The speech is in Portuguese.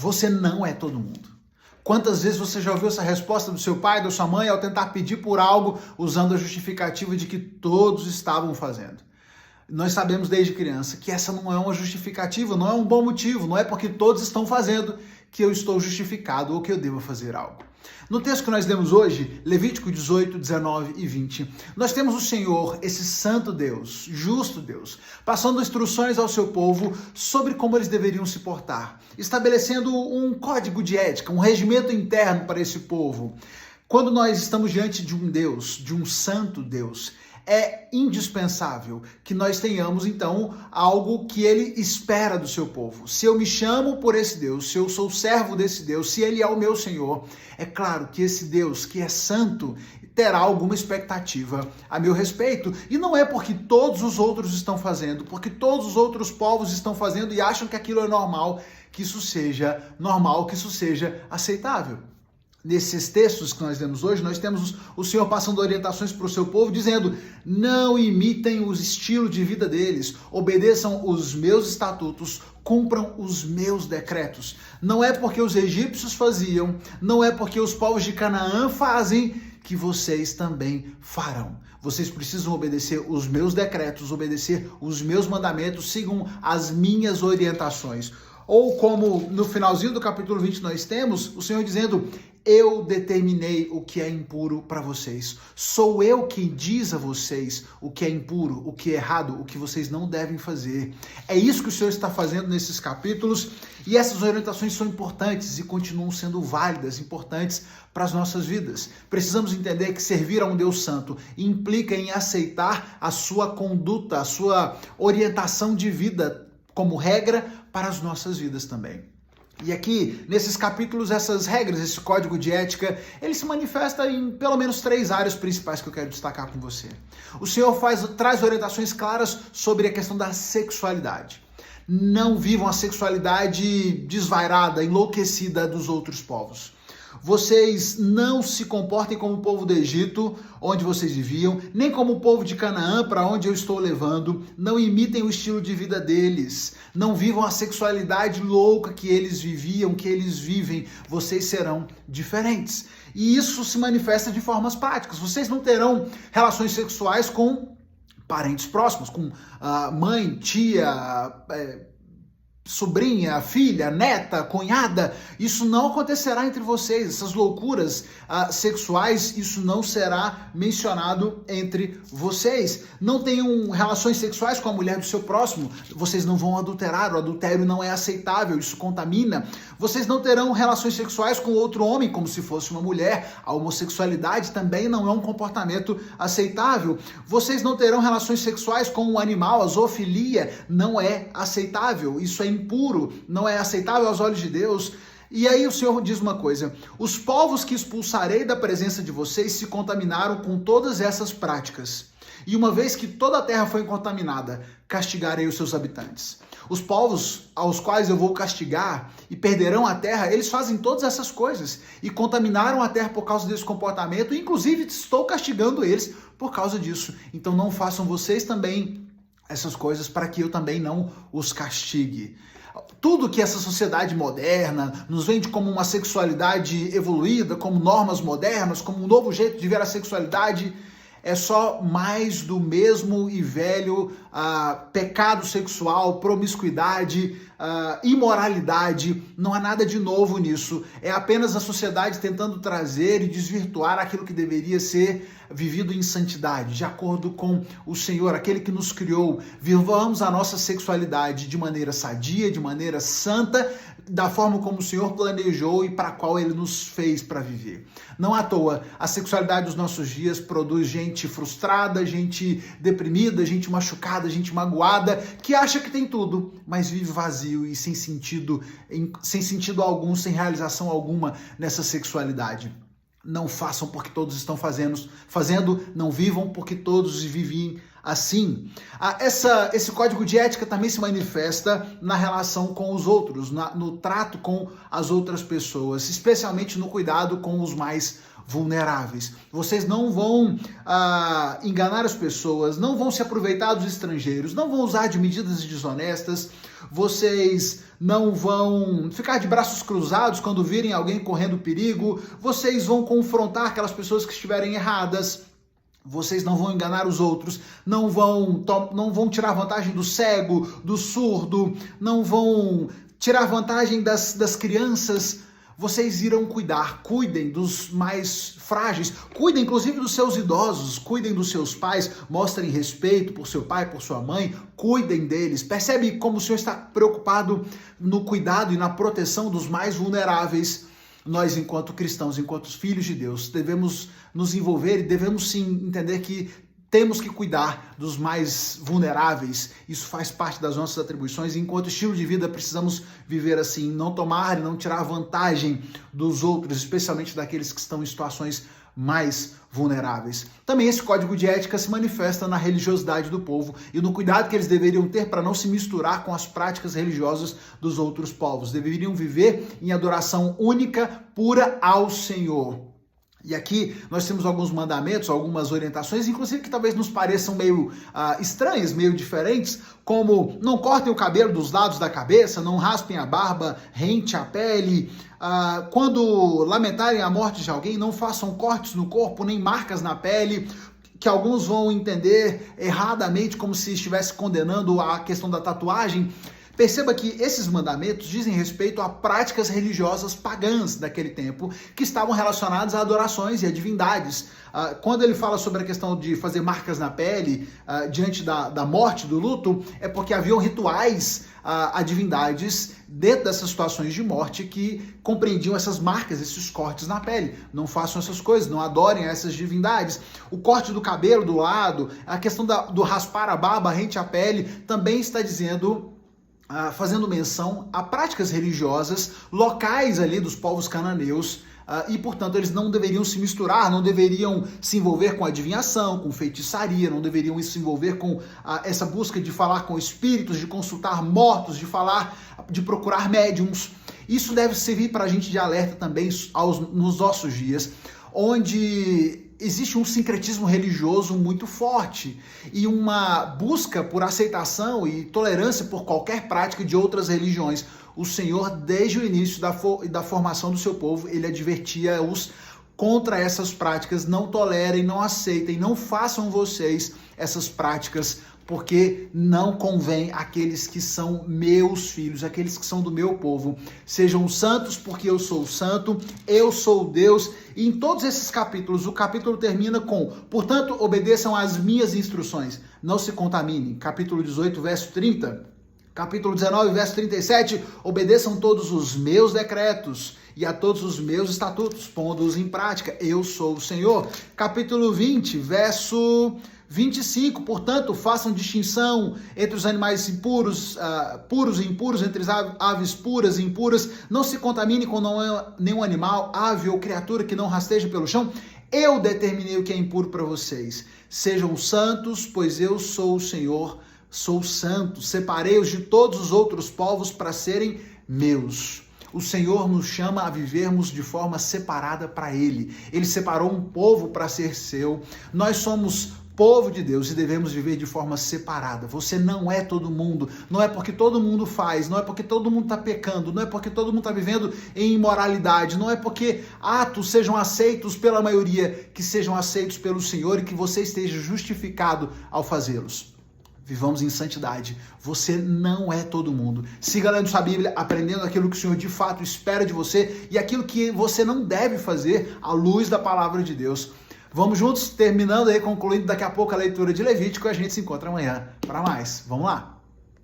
Você não é todo mundo. Quantas vezes você já ouviu essa resposta do seu pai, da sua mãe, ao tentar pedir por algo, usando a justificativa de que todos estavam fazendo? Nós sabemos desde criança que essa não é uma justificativa, não é um bom motivo, não é porque todos estão fazendo que eu estou justificado ou que eu devo fazer algo. No texto que nós lemos hoje, Levítico 18, 19 e 20, nós temos o Senhor, esse santo Deus, justo Deus, passando instruções ao seu povo sobre como eles deveriam se portar, estabelecendo um código de ética, um regimento interno para esse povo. Quando nós estamos diante de um Deus, de um santo Deus, é indispensável que nós tenhamos, então, algo que ele espera do seu povo. Se eu me chamo por esse Deus, se eu sou servo desse Deus, se ele é o meu Senhor, é claro que esse Deus, que é santo, terá alguma expectativa a meu respeito. E não é porque todos os outros estão fazendo, porque todos os outros povos estão fazendo e acham que aquilo é normal, que isso seja normal, que isso seja aceitável. Nesses textos que nós lemos hoje, nós temos o Senhor passando orientações para o seu povo, dizendo: não imitem os estilos de vida deles, obedeçam os meus estatutos, cumpram os meus decretos. Não é porque os egípcios faziam, não é porque os povos de Canaã fazem, que vocês também farão. Vocês precisam obedecer os meus decretos, obedecer os meus mandamentos, sigam as minhas orientações. Ou como no finalzinho do capítulo 20 nós temos, o Senhor dizendo: eu determinei o que é impuro para vocês. Sou eu quem diz a vocês o que é impuro, o que é errado, o que vocês não devem fazer. É isso que o Senhor está fazendo nesses capítulos, e essas orientações são importantes e continuam sendo válidas, importantes para as nossas vidas. Precisamos entender que servir a um Deus santo implica em aceitar a sua conduta, a sua orientação de vida como regra para as nossas vidas também. E aqui, nesses capítulos, essas regras, esse código de ética, ele se manifesta em pelo menos 3 áreas principais que eu quero destacar com você. O Senhor traz orientações claras sobre a questão da sexualidade. Não vivam a sexualidade desvairada, enlouquecida dos outros povos. Vocês não se comportem como o povo do Egito, onde vocês viviam, nem como o povo de Canaã, para onde eu estou levando. Não imitem o estilo de vida deles. Não vivam a sexualidade louca que eles viviam, que eles vivem. Vocês serão diferentes. E isso se manifesta de formas práticas. Vocês não terão relações sexuais com parentes próximos, com mãe, tia, sobrinha, filha, neta, cunhada. Isso não acontecerá entre vocês. Essas loucuras sexuais, isso não será mencionado entre vocês. Não tenham relações sexuais com a mulher do seu próximo. Vocês não vão adulterar. O adultério não é aceitável, isso contamina. Vocês não terão relações sexuais com outro homem como se fosse uma mulher. A homossexualidade também não é um comportamento aceitável. Vocês não terão relações sexuais com um animal. A zoofilia não é aceitável. Isso é impuro, não é aceitável aos olhos de Deus. E aí o Senhor diz uma coisa: os povos que expulsarei da presença de vocês se contaminaram com todas essas práticas. E uma vez que toda a terra foi contaminada, castigarei os seus habitantes. Os povos aos quais eu vou castigar e perderão a terra, eles fazem todas essas coisas e contaminaram a terra por causa desse comportamento, e inclusive estou castigando eles por causa disso. Então não façam vocês também essas coisas, para que eu também não os castigue. Tudo que essa sociedade moderna nos vende como uma sexualidade evoluída, como normas modernas, como um novo jeito de ver a sexualidade, é só mais do mesmo e velho pecado sexual, promiscuidade, imoralidade. Não há nada de novo nisso. É apenas a sociedade tentando trazer e desvirtuar aquilo que deveria ser vivido em santidade, de acordo com o Senhor, aquele que nos criou. Vivamos a nossa sexualidade de maneira sadia, de maneira santa, da forma como o Senhor planejou e para a qual Ele nos fez para viver. Não à toa, a sexualidade dos nossos dias produz gente frustrada, gente deprimida, gente machucada, gente magoada, que acha que tem tudo, mas vive vazio e sem sentido algum, sem realização alguma nessa sexualidade. Não façam porque todos estão fazendo, não vivam porque todos vivem Assim, esse código de ética também se manifesta na relação com os outros, no trato com as outras pessoas, especialmente no cuidado com os mais vulneráveis. Vocês não vão enganar as pessoas, não vão se aproveitar dos estrangeiros, não vão usar de medidas desonestas, vocês não vão ficar de braços cruzados quando virem alguém correndo perigo, vocês vão confrontar aquelas pessoas que estiverem erradas. Vocês não vão enganar os outros, não vão tirar vantagem do cego, do surdo, não vão tirar vantagem das crianças. Vocês irão cuidem dos mais frágeis, cuidem inclusive dos seus idosos, cuidem dos seus pais, mostrem respeito por seu pai, por sua mãe, cuidem deles. Percebe como o Senhor está preocupado no cuidado e na proteção dos mais vulneráveis? Nós, enquanto cristãos, enquanto filhos de Deus, devemos nos envolver e devemos sim entender que temos que cuidar dos mais vulneráveis. Isso faz parte das nossas atribuições. Enquanto estilo de vida, precisamos viver assim, não tomar e não tirar vantagem dos outros, especialmente daqueles que estão em situações mais vulneráveis. Também esse código de ética se manifesta na religiosidade do povo e no cuidado que eles deveriam ter para não se misturar com as práticas religiosas dos outros povos. Deveriam viver em adoração única, pura ao Senhor. E aqui nós temos alguns mandamentos, algumas orientações, inclusive que talvez nos pareçam meio estranhas, meio diferentes, como não cortem o cabelo dos lados da cabeça, não raspem a barba, rente a pele, quando lamentarem a morte de alguém, não façam cortes no corpo, nem marcas na pele, que alguns vão entender erradamente como se estivesse condenando a questão da tatuagem. Perceba que esses mandamentos dizem respeito a práticas religiosas pagãs daquele tempo que estavam relacionadas a adorações e a divindades. Quando ele fala sobre a questão de fazer marcas na pele diante da morte, do luto, é porque haviam rituais a divindades dentro dessas situações de morte que compreendiam essas marcas, esses cortes na pele. Não façam essas coisas, não adorem essas divindades. O corte do cabelo do lado, a questão do raspar a barba rente à pele, também está dizendo... fazendo menção a práticas religiosas locais ali dos povos cananeus e, portanto, eles não deveriam se misturar, não deveriam se envolver com adivinhação, com feitiçaria, não deveriam se envolver com essa busca de falar com espíritos, de consultar mortos, de procurar médiums. Isso deve servir para a gente de alerta também nos nossos dias, onde existe um sincretismo religioso muito forte e uma busca por aceitação e tolerância por qualquer prática de outras religiões. O Senhor, desde o início da formação do seu povo, ele advertia-os contra essas práticas. Não tolerem, não aceitem, não façam vocês essas práticas, porque não convém àqueles que são meus filhos, aqueles que são do meu povo. Sejam santos, porque eu sou santo, eu sou Deus. E em todos esses capítulos, o capítulo termina com: portanto, obedeçam às minhas instruções, não se contaminem. Capítulo 18, verso 30. Capítulo 19, verso 37, obedeçam todos os meus decretos e a todos os meus estatutos, pondo-os em prática. Eu sou o Senhor. Capítulo 20, verso 25, portanto, façam distinção entre os animais impuros, puros e impuros, entre as aves puras e impuras. Não se contamine com nenhum animal, ave ou criatura que não rasteje pelo chão. Eu determinei o que é impuro para vocês. Sejam santos, pois eu sou o Senhor, sou santo. Separei-os de todos os outros povos para serem meus. O Senhor nos chama a vivermos de forma separada para Ele. Ele separou um povo para ser seu. Nós somos povo de Deus e devemos viver de forma separada. Você não é todo mundo. Não é porque todo mundo faz, não é porque todo mundo está pecando, não é porque todo mundo está vivendo em imoralidade, não é porque atos sejam aceitos pela maioria, que sejam aceitos pelo Senhor e que você esteja justificado ao fazê-los. Vivamos em santidade. Você não é todo mundo. Siga lendo sua Bíblia, aprendendo aquilo que o Senhor de fato espera de você e aquilo que você não deve fazer à luz da palavra de Deus. Vamos juntos, terminando aí, concluindo daqui a pouco a leitura de Levítico, e a gente se encontra amanhã para mais. Vamos lá?